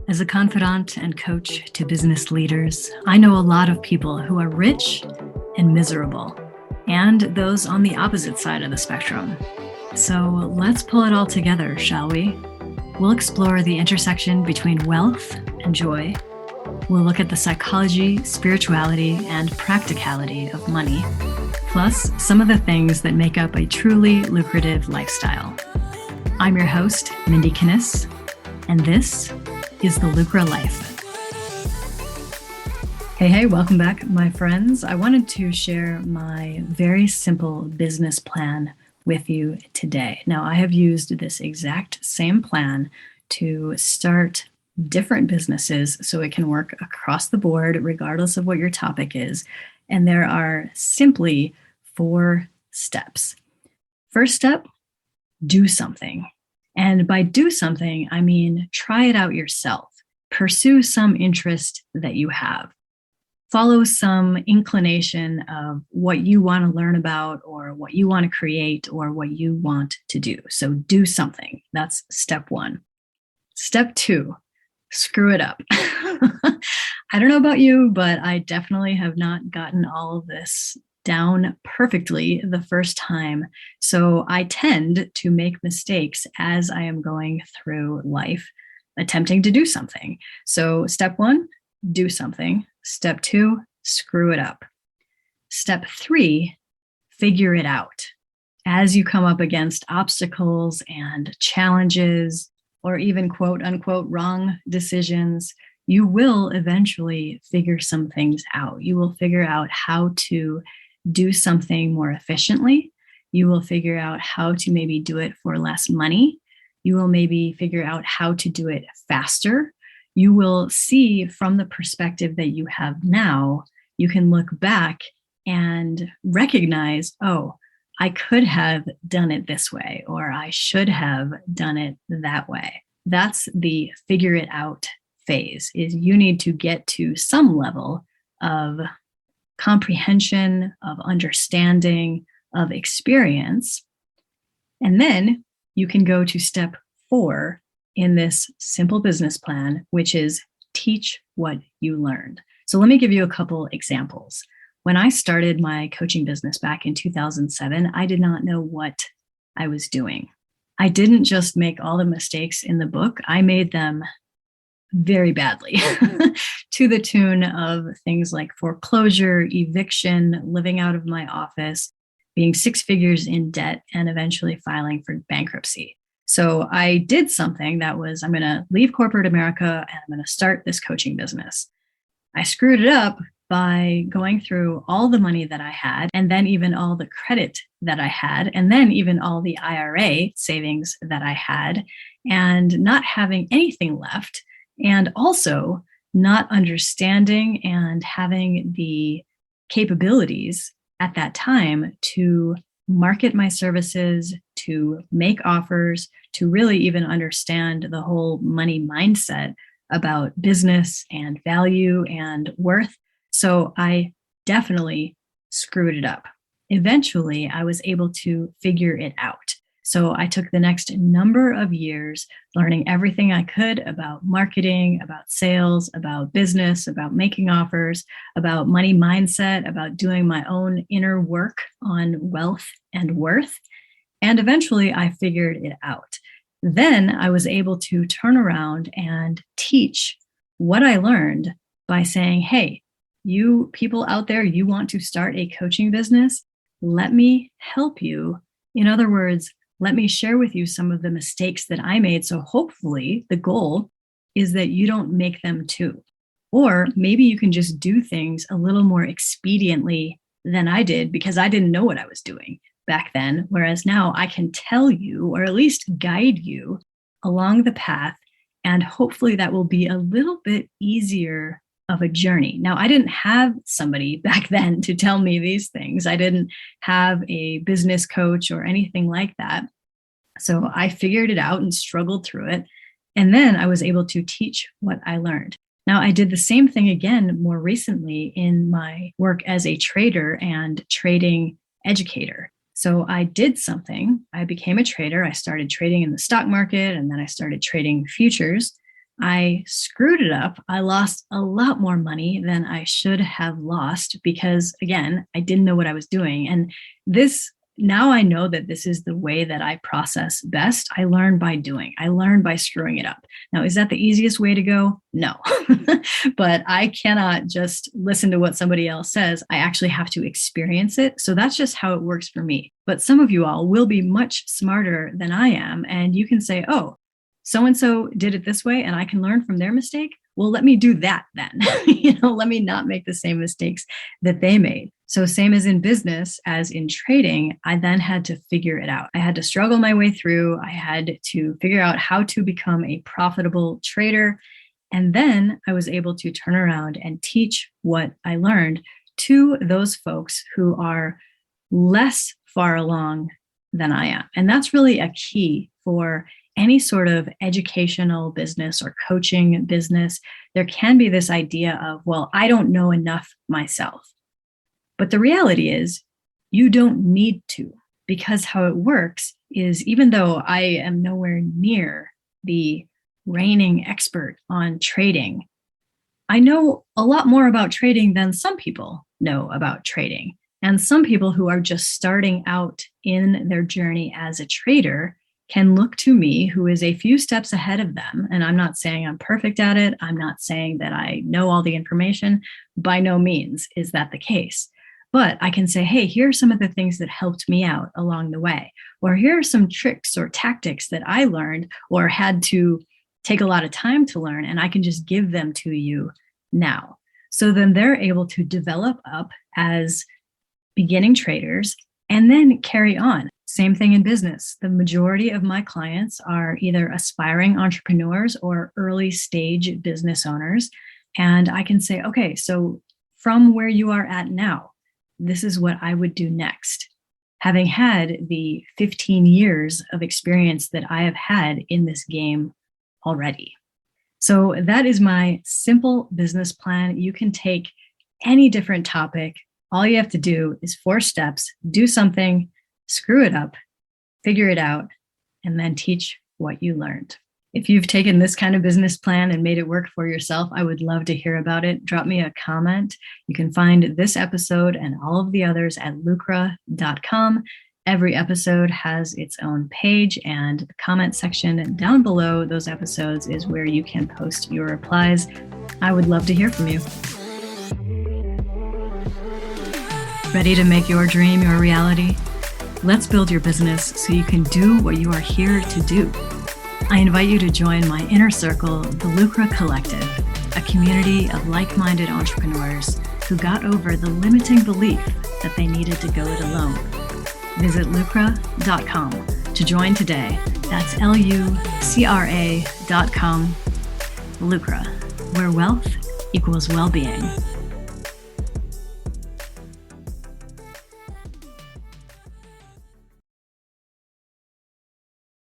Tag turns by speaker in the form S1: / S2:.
S1: As a confidant and coach to business leaders, I know a lot of people who are rich and miserable, and those on the opposite side of the spectrum. So let's pull it all together, shall we? We'll explore the intersection between wealth and joy. We'll look at the psychology, spirituality, and practicality of money, plus some of the things that make up a truly lucrative lifestyle. I'm your host, Mindy Kinnis, and this is the Lucra Life. Hey, welcome back, my friends. I wanted to share my very simple business plan with you today. Now, I have used this exact same plan to start different businesses so it can work across the board, regardless of what your topic is. And there are simply 4 steps. First step, do something. And by do something, I mean try it out yourself. Pursue some interest that you have. Follow some inclination of what you want to learn about or what you want to create or what you want to do. So do something. That's step 1. Step 2, screw it up. I don't know about you, but I definitely have not gotten all of this down perfectly the first time. So I tend to make mistakes as I am going through life, attempting to do something. So step 1, do something. Step 2, screw it up. Step 3, figure it out. As you come up against obstacles and challenges, or even quote unquote wrong decisions, you will eventually figure some things out. You will figure out how to do something more efficiently. You will figure out how to maybe do it for less money. You will maybe figure out how to do it faster. You will see from the perspective that you have now, you can look back and recognize, oh, I could have done it this way, or I should have done it that way. That's the figure it out phase, is you need to get to some level of comprehension, of understanding, of experience. And then you can go to step 4 in this simple business plan, which is teach what you learned. So let me give you a couple examples. When I started my coaching business back in 2007, I did not know what I was doing. I didn't just make all the mistakes in the book, I made them very badly to the tune of things like foreclosure, eviction, living out of my office, being 6 figures in debt, and eventually filing for bankruptcy. So I did something that was, I'm going to leave corporate America and I'm going to start this coaching business. I screwed it up by going through all the money that I had, and then even all the credit that I had, and then even all the IRA savings that I had, and not having anything left. And also not understanding and having the capabilities at that time to market my services, to make offers, to really even understand the whole money mindset about business and value and worth. So I definitely screwed it up. Eventually, I was able to figure it out. So I took the next number of years learning everything I could about marketing, about sales, about business, about making offers, about money mindset, about doing my own inner work on wealth and worth. And eventually I figured it out. Then I was able to turn around and teach what I learned by saying, hey, you people out there, you want to start a coaching business? Let me help you. In other words, let me share with you some of the mistakes that I made. So hopefully the goal is that you don't make them too. Or maybe you can just do things a little more expediently than I did because I didn't know what I was doing back then. Whereas now I can tell you, or at least guide you along the path. And hopefully that will be a little bit easier of a journey. Now, I didn't have somebody back then to tell me these things. I didn't have a business coach or anything like that. So I figured it out and struggled through it. And then I was able to teach what I learned. Now, I did the same thing again more recently in my work as a trader and trading educator. So I did something. I became a trader. I started trading in the stock market, and then I started trading futures. I screwed it up. I lost a lot more money than I should have lost because, again, I didn't know what I was doing. And this, now I know that this is the way that I process best. I learn by doing, I learn by screwing it up. Now, is that the easiest way to go? No. But I cannot just listen to what somebody else says. I actually have to experience it. So that's just how it works for me. But some of you all will be much smarter than I am. And you can say, oh, so and so did it this way and I can learn from their mistake. Well, let me do that then. Let me not make the same mistakes that they made. So same as in business, as in trading, I then had to figure it out. I had to struggle my way through. I had to figure out how to become a profitable trader. And then I was able to turn around and teach what I learned to those folks who are less far along than I am. And that's really a key for any sort of educational business or coaching business. There can be this idea of, well, I don't know enough myself. But the reality is you don't need to, because how it works is, even though I am nowhere near the reigning expert on trading, I know a lot more about trading than some people know about trading. And some people who are just starting out in their journey as a trader can look to me, who is a few steps ahead of them. And I'm not saying I'm perfect at it. I'm not saying that I know all the information. By no means is that the case. But I can say, hey, here are some of the things that helped me out along the way. Or here are some tricks or tactics that I learned or had to take a lot of time to learn. And I can just give them to you now. So then they're able to develop up as beginning traders and then carry on. Same thing in business. The majority of my clients are either aspiring entrepreneurs or early stage business owners. And I can say, okay, so from where you are at now, this is what I would do next. Having had the 15 years of experience that I have had in this game already. So that is my simple business plan. You can take any different topic. All you have to do is 4 steps, do something, screw it up, figure it out, and then teach what you learned. If you've taken this kind of business plan and made it work for yourself, I would love to hear about it. Drop me a comment. You can find this episode and all of the others at lucra.com. Every episode has its own page, and the comment section down below those episodes is where you can post your replies. I would love to hear from you. Ready to make your dream your reality? Let's build your business so you can do what you are here to do. I invite you to join my inner circle, the Lucra Collective, a community of like-minded entrepreneurs who got over the limiting belief that they needed to go it alone. Visit lucra.com to join today. That's lucra.com. Lucra, where wealth equals well-being.